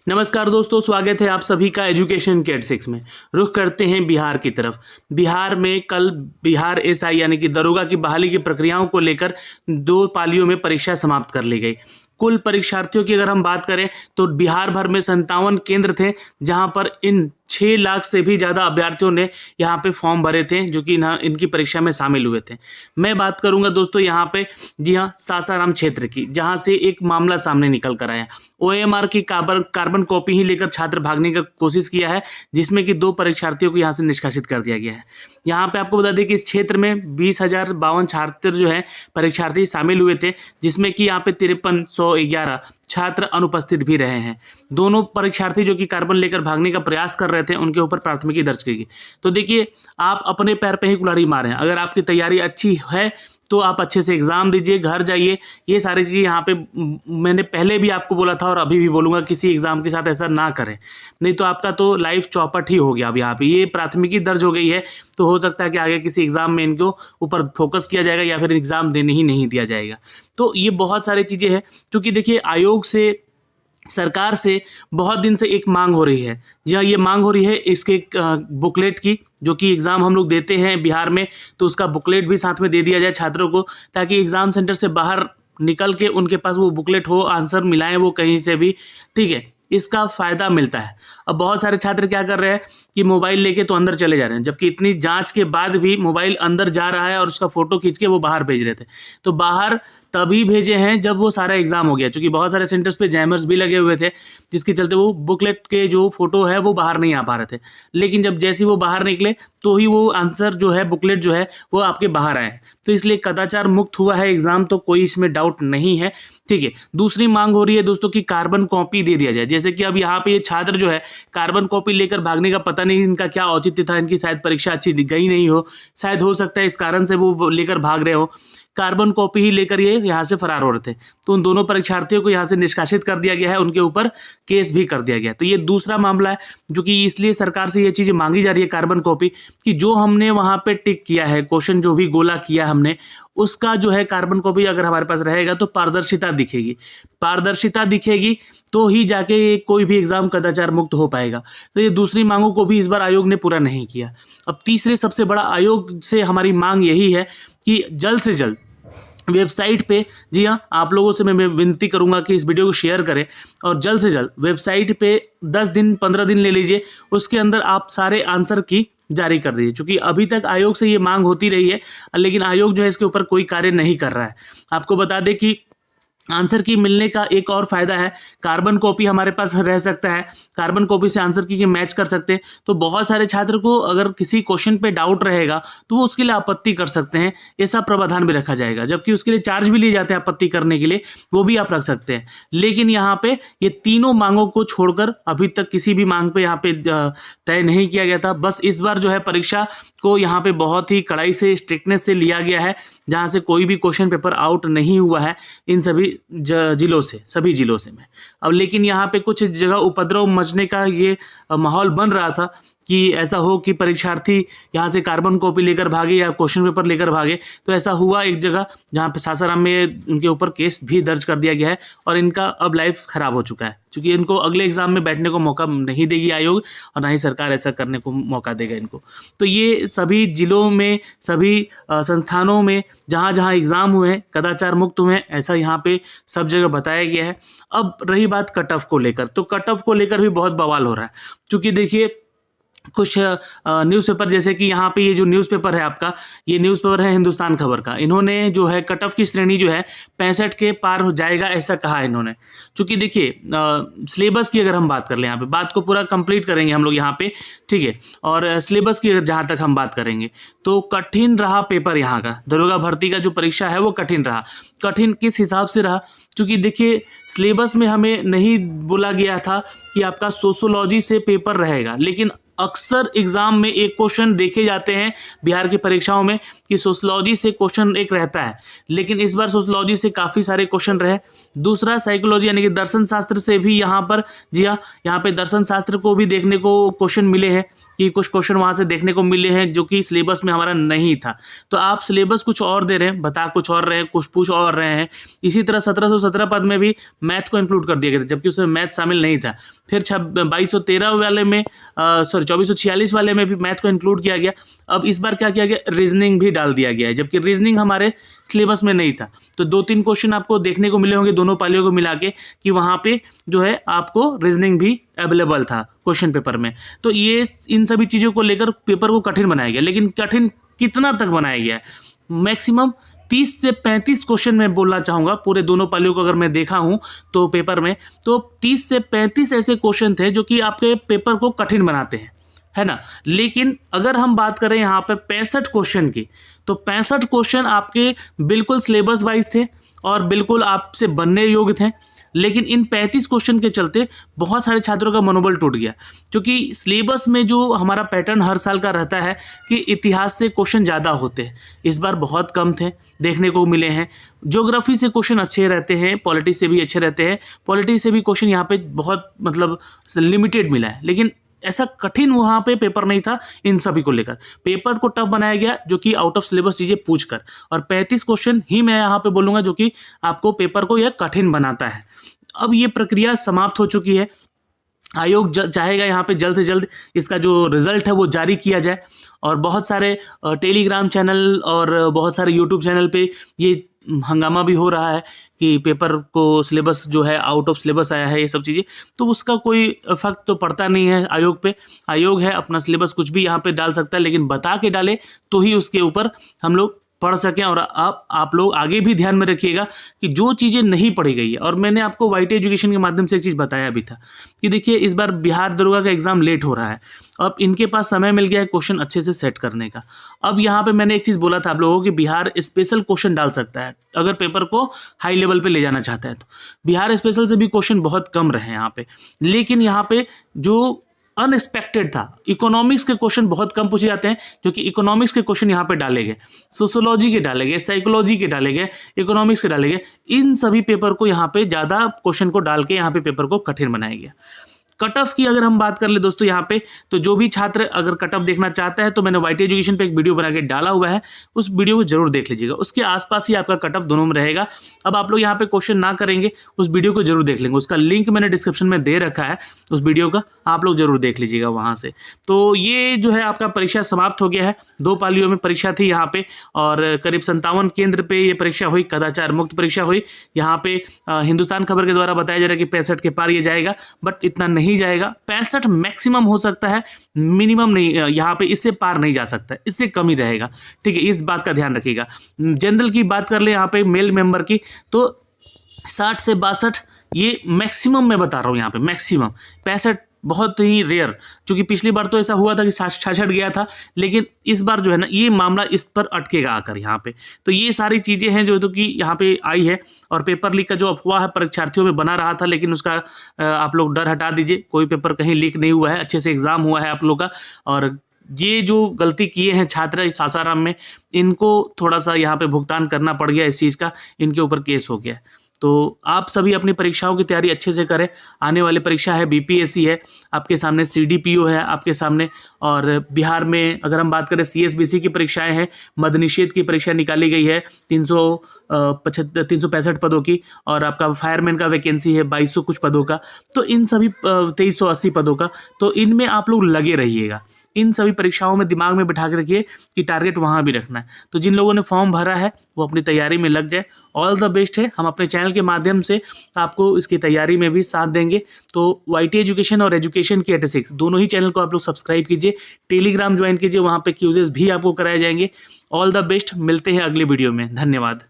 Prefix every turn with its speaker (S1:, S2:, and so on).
S1: नमस्कार दोस्तों, स्वागत है आप सभी का एजुकेशन के 6 में। रुख करते हैं बिहार की तरफ। बिहार में कल बिहार एसआई यानी कि दरोगा की बहाली की प्रक्रियाओं को लेकर 2 पालियों में परीक्षा समाप्त कर ली गई। कुल परीक्षार्थियों की अगर हम बात करें तो बिहार भर में 57 केंद्र थे, जहां पर इन 6 लाख से भी ज़्यादा अभ्यर्थियों ने यहाँ पे फॉर्म भरे थे, जो कि इनकी परीक्षा में शामिल हुए थे। मैं बात करूंगा दोस्तों यहाँ पे, जी हाँ, सासाराम क्षेत्र की, जहाँ से एक मामला सामने निकल कर आया। ओएमआर की कार्बन कॉपी ही लेकर छात्र भागने का कोशिश किया है, जिसमें कि 2 परीक्षार्थियों को यहाँ से निष्कासित कर दिया गया है। यहाँ पे आपको बता दें कि इस क्षेत्र में 20,052 छात्र जो है परीक्षार्थी शामिल हुए थे, जिसमें कि यहाँ पे 5311 छात्र अनुपस्थित भी रहे हैं। दोनों परीक्षार्थी जो कि कार्बन लेकर भागने का प्रयास कर रहे थे, उनके ऊपर प्राथमिकी दर्ज की गई। तो देखिए, आप अपने पैर पे ही कुल्हाड़ी मारें। अगर आपकी तैयारी अच्छी है तो आप अच्छे से एग्जाम दीजिए, घर जाइए। ये सारी चीज़ें यहाँ पे मैंने पहले भी आपको बोला था और अभी भी बोलूँगा, किसी एग्जाम के साथ ऐसा ना करें, नहीं तो आपका तो लाइफ चौपट ही हो गया। अब यहाँ पे ये प्राथमिकी दर्ज हो गई है, तो हो सकता है कि आगे किसी एग्जाम में इनको ऊपर फोकस किया जाएगा या फिर एग्जाम देने ही नहीं दिया जाएगा। तो ये बहुत सारी चीज़ें हैं, क्योंकि देखिए आयोग से, सरकार से बहुत दिन से एक मांग हो रही है। जहाँ ये मांग हो रही है इसके बुकलेट की, जो कि एग्ज़ाम हम लोग देते हैं बिहार में, तो उसका बुकलेट भी साथ में दे दिया जाए छात्रों को, ताकि एग्ज़ाम सेंटर से बाहर निकल के उनके पास वो बुकलेट हो, आंसर मिलाएं वो कहीं से भी, ठीक है, इसका फ़ायदा मिलता है। अब बहुत सारे छात्र क्या कर रहे हैं कि मोबाइल लेके तो अंदर चले जा रहे हैं, जबकि इतनी जांच के बाद भी मोबाइल अंदर जा रहा है और उसका फ़ोटो खींच के वो बाहर भेज रहे थे। तो बाहर तभी भेजे हैं जब वो सारा एग्ज़ाम हो गया, क्योंकि बहुत सारे सेंटर्स पे जैमर्स भी लगे हुए थे, जिसके चलते वो बुकलेट के जो फ़ोटो है वो बाहर नहीं आ पा रहे थे। लेकिन जब जैसे ही वो बाहर निकले तो ही वो आंसर जो है, बुकलेट जो है, वो आपके बाहर आए। तो इसलिए कदाचार मुक्त हुआ है एग्ज़ाम, तो कोई इसमें डाउट नहीं है, ठीक है। दूसरी मांग हो रही है दोस्तों कि कार्बन कॉपी दे दिया जाए। जैसे कि अब यहाँ पे ये छात्र जो है कार्बन कॉपी लेकर भागने का, पता नहीं इनका क्या औचित्य था, इनकी शायद परीक्षा अच्छी गई नहीं हो, शायद हो सकता है इस कारण से वो लेकर भाग रहे हो। कार्बन कॉपी ही लेकर ये यहाँ से फरार हो रहे थे, तो उन दोनों परीक्षार्थियों को यहाँ से निष्कासित कर दिया गया है, उनके ऊपर केस भी कर दिया गया। तो ये दूसरा मामला है, जो कि इसलिए सरकार से ये चीज़ मांगी जा रही है, कार्बन कॉपी, कि जो हमने वहाँ पे टिक किया है, क्वेश्चन जो भी गोला किया हमने, उसका जो है कार्बन कॉपी अगर हमारे पास रहेगा तो पारदर्शिता दिखेगी। पारदर्शिता दिखेगी तो ही जाके कोई भी एग्जाम कदाचार मुक्त हो पाएगा। तो ये दूसरी मांगों को भी इस बार आयोग ने पूरा नहीं किया। अब तीसरे सबसे बड़ा आयोग से हमारी मांग यही है कि जल्द से जल्द वेबसाइट पे, जी हाँ, आप लोगों से मैं विनती करूंगा कि इस वीडियो को शेयर करें, और जल्द से जल्द वेबसाइट पे 10 दिन 15 दिन ले लीजिए, उसके अंदर आप सारे आंसर की जारी कर दीजिए। क्योंकि अभी तक आयोग से ये मांग होती रही है, लेकिन आयोग जो है इसके ऊपर कोई कार्य नहीं कर रहा है। आपको बता दें कि आंसर की मिलने का एक और फायदा है, कार्बन कॉपी हमारे पास रह सकता है, कार्बन कॉपी से आंसर की मैच कर सकते हैं। तो बहुत सारे छात्र को अगर किसी क्वेश्चन पे डाउट रहेगा तो वो उसके लिए आपत्ति कर सकते हैं, ऐसा प्रावधान भी रखा जाएगा। जबकि उसके लिए चार्ज भी लिए जाते हैं आपत्ति करने के लिए, वो भी आप रख सकते हैं। लेकिन यहाँ पे ये तीनों मांगों को छोड़कर अभी तक किसी भी मांग पे यहाँ पे तय नहीं किया गया था। बस इस बार जो है परीक्षा को यहाँ पे बहुत ही कड़ाई से, स्ट्रिक्टनेस से लिया गया है, जहाँ से कोई भी क्वेश्चन पेपर आउट नहीं हुआ है इन सभी जिलों से, सभी जिलों से में। अब लेकिन यहाँ पे कुछ जगह उपद्रव मचने का ये माहौल बन रहा था कि ऐसा हो कि परीक्षार्थी यहाँ से कार्बन कॉपी लेकर भागे या क्वेश्चन पेपर लेकर भागे। तो ऐसा हुआ एक जगह, जहाँ पे सासाराम में उनके ऊपर केस भी दर्ज कर दिया गया है, और इनका अब लाइफ खराब हो चुका है, क्योंकि इनको अगले एग्जाम में बैठने को मौका नहीं देगी आयोग, और ना ही सरकार ऐसा करने को मौका देगा इनको। तो ये सभी जिलों में, सभी संस्थानों में जहाँ जहाँ एग्ज़ाम हुए हैं कदाचार मुक्त हुए हैं, ऐसा यहाँ पे सब जगह बताया गया है। अब रही बात कट ऑफ को लेकर, तो कट ऑफ को लेकर भी बहुत बवाल हो रहा है, क्योंकि देखिए कुछ न्यूज़पेपर, जैसे कि यहाँ पे ये जो न्यूज़पेपर है आपका, ये न्यूज़पेपर है हिंदुस्तान खबर का, इन्होंने जो है कट ऑफ की श्रेणी जो है 65 के पार हो जाएगा, ऐसा कहा है इन्होंने। चूँकि देखिए सिलेबस की अगर हम बात कर लें, यहाँ पे बात को पूरा कंप्लीट करेंगे हम लोग यहाँ पे, ठीक है, और सिलेबस की अगर जहाँ तक हम बात करेंगे तो कठिन रहा पेपर यहाँ का, दरोगा भर्ती का जो परीक्षा है वो कठिन रहा। कठिन किस हिसाब से रहा? क्योंकि देखिए सिलेबस में हमें नहीं बोला गया था कि आपका सोशियोलॉजी से पेपर रहेगा, लेकिन अक्सर एग्जाम में एक क्वेश्चन देखे जाते हैं बिहार की परीक्षाओं में कि सोशियोलॉजी से क्वेश्चन एक रहता है, लेकिन इस बार सोशियोलॉजी से काफ़ी सारे क्वेश्चन रहे। दूसरा साइकोलॉजी यानी कि दर्शन शास्त्र से भी यहाँ पर, जी हाँ, यहाँ पे दर्शन शास्त्र को भी देखने को क्वेश्चन मिले हैं, कि कुछ क्वेश्चन वहाँ से देखने को मिले हैं जो कि सिलेबस में हमारा नहीं था। तो आप सिलेबस कुछ और दे रहे हैं, बता कुछ और रहे हैं, कुछ पूछ और रहे हैं। इसी तरह 1717 पद में भी मैथ को इंक्लूड कर दिया गया था, जबकि उसमें मैथ शामिल नहीं था। फिर 2213 वाले में 2446 वाले में भी मैथ को इंक्लूड किया गया। अब इस बार क्या किया गया, रीजनिंग भी डाल दिया गया है, जबकि रीजनिंग हमारे सिलेबस में नहीं था। तो 2-3 क्वेश्चन आपको देखने को मिले होंगे दोनों पालियों को मिला के कि वहाँ पे जो है आपको रीजनिंग भी अवेलेबल था क्वेश्चन पेपर में। तो ये इन सभी चीज़ों को लेकर पेपर को कठिन बनाया गया। लेकिन कठिन कितना तक बनाया गया है? मैक्सिमम 30 से 35 क्वेश्चन मैं बोलना चाहूँगा। पूरे दोनों पालियों को अगर मैं देखा हूँ तो पेपर में, तो 30 से 35 ऐसे क्वेश्चन थे जो कि आपके पेपर को कठिन बनाते हैं, है ना। लेकिन अगर हम बात करें यहाँ पर 65 क्वेश्चन की, तो 65 क्वेश्चन आपके बिल्कुल सिलेबस वाइज थे और बिल्कुल आपसे बनने योग्य थे। लेकिन इन 35 क्वेश्चन के चलते बहुत सारे छात्रों का मनोबल टूट गया, क्योंकि सिलेबस में जो हमारा पैटर्न हर साल का रहता है कि इतिहास से क्वेश्चन ज़्यादा होते हैं, इस बार बहुत कम थे देखने को मिले हैं। ज्योग्राफी से क्वेश्चन अच्छे रहते हैं, पॉलिटी से भी अच्छे रहते हैं, पॉलिटी से भी क्वेश्चन यहाँ पे बहुत मतलब लिमिटेड मिला है। लेकिन ऐसा कठिन वहाँ पे पेपर नहीं था इन सभी को लेकर। पेपर को टफ बनाया गया जो कि आउट ऑफ सिलेबस चीज़ें पूछकर, और 35 क्वेश्चन ही मैं यहाँ पे बोलूँगा जो कि आपको पेपर को यह कठिन बनाता है। अब ये प्रक्रिया समाप्त हो चुकी है। आयोग चाहेगा यहाँ पे जल्द से जल्द इसका जो रिजल्ट है वो जारी किया जाए, और बहुत सारे टेलीग्राम चैनल और बहुत सारे यूट्यूब चैनल पे ये हंगामा भी हो रहा है कि पेपर को सिलेबस जो है आउट ऑफ सिलेबस आया है, ये सब चीज़ें। तो उसका कोई इफेक्ट तो पड़ता नहीं है आयोग पे। आयोग है, अपना सिलेबस कुछ भी यहाँ पे डाल सकता है, लेकिन बता के डाले तो ही उसके ऊपर हम लोग पढ़ सकें। और आप लोग आगे भी ध्यान में रखिएगा कि जो चीज़ें नहीं पढ़ी गई है, और मैंने आपको वाईटी एजुकेशन के माध्यम से एक चीज़ बताया भी था कि देखिए इस बार बिहार दरोगा का एग्ज़ाम लेट हो रहा है। अब इनके पास समय मिल गया है क्वेश्चन अच्छे से सेट करने का। अब यहाँ पे मैंने एक चीज़ बोला था आप लोगों को कि बिहार स्पेशल क्वेश्चन डाल सकता है अगर पेपर को हाई लेवल पे ले जाना चाहता है। तो बिहार स्पेशल से भी क्वेश्चन बहुत कम रहे हैं यहाँ पे, लेकिन यहाँ पे जो अनएक्सपेक्टेड था, इकोनॉमिक्स के क्वेश्चन बहुत कम पूछे जाते हैं, जो कि इकोनॉमिक्स के क्वेश्चन यहाँ पे डाले गए, सोशियोलॉजी के डाले गए, साइकोलॉजी के डाले गए, इकोनॉमिक्स के डाले गए। इन सभी पेपर को यहाँ पे ज़्यादा क्वेश्चन को डाल के यहाँ पे पेपर को कठिन बनाया गया। कट ऑफ की अगर हम बात कर ले दोस्तों यहाँ पे, तो जो भी छात्र अगर कट ऑफ देखना चाहता है तो मैंने वाईटी एजुकेशन पे एक वीडियो बना के डाला हुआ है, उस वीडियो को जरूर देख लीजिएगा। उसके आसपास ही आपका कट ऑफ दोनों में रहेगा। अब आप लोग यहाँ पे क्वेश्चन ना करेंगे, उस वीडियो को जरूर देख लेंगे, उसका लिंक मैंने डिस्क्रिप्शन में दे रखा है उस वीडियो का, आप लोग जरूर देख लीजिएगा वहाँ से। तो ये जो है आपका परीक्षा समाप्त हो गया है। 2 पालियों में परीक्षा थी यहाँ पे, और करीब 57 केंद्र पे ये परीक्षा हुई, कदाचार मुक्त परीक्षा हुई। यहाँ पे हिंदुस्तान खबर के द्वारा बताया जा रहा है कि 65 के पार ये जाएगा, बट इतना नहीं जाएगा। 65 मैक्सिमम हो सकता है, मिनिमम नहीं, यहाँ पे इससे पार नहीं जा सकता, इससे कम ही रहेगा। ठीक है, इस बात का ध्यान रखिएगा। जनरल की बात कर ले यहाँ पे मेल मेंबर की, तो 60 से 62 ये मैक्सिमम मैं बता रहा हूँ यहाँ पे, मैक्सिमम। 65 बहुत ही रेयर, क्योंकि पिछली बार तो ऐसा हुआ था कि 66 गया था, लेकिन इस बार जो है ना ये मामला इस पर अटकेगा आकर यहाँ पे। तो ये सारी चीज़ें हैं जो तो कि यहाँ पे आई है। और पेपर लीक का जो अफवाह है परीक्षार्थियों में बना रहा था, लेकिन उसका आप लोग डर हटा दीजिए, कोई पेपर कहीं लीक नहीं हुआ है, अच्छे से एग्ज़ाम हुआ है आप लोग का। और ये जो गलती किए हैं छात्र सासाराम में, इनको थोड़ा सा यहाँ पे भुगतान करना पड़ गया इस चीज़ का, इनके ऊपर केस हो गया। तो आप सभी अपनी परीक्षाओं की तैयारी अच्छे से करें। आने वाली परीक्षा है बीपीएससी है आपके सामने, सीडीपीओ है आपके सामने, और बिहार में अगर हम बात करें सीएसबीसी की परीक्षाएं हैं, मद निषेध की परीक्षा निकाली गई है 365 पदों की, और आपका फायरमैन का वैकेंसी है 2200 कुछ पदों का। तो इन सभी 2380 पदों का, तो इनमें आप लोग लगे रहिएगा। इन सभी परीक्षाओं में दिमाग में बिठा के रखिए कि टारगेट वहाँ भी रखना है। तो जिन लोगों ने फॉर्म भरा है वो अपनी तैयारी में लग जाए। ऑल द बेस्ट है। हम अपने चैनल के माध्यम से आपको इसकी तैयारी में भी साथ देंगे। तो वाईटी एजुकेशन और एजुकेशन की 86 दोनों ही चैनल को आप लोग सब्सक्राइब कीजिए, टेलीग्राम ज्वाइन कीजिए, वहाँ पे क्यूजेस भी आपको कराए जाएंगे। ऑल द बेस्ट, मिलते हैं अगले वीडियो में। धन्यवाद।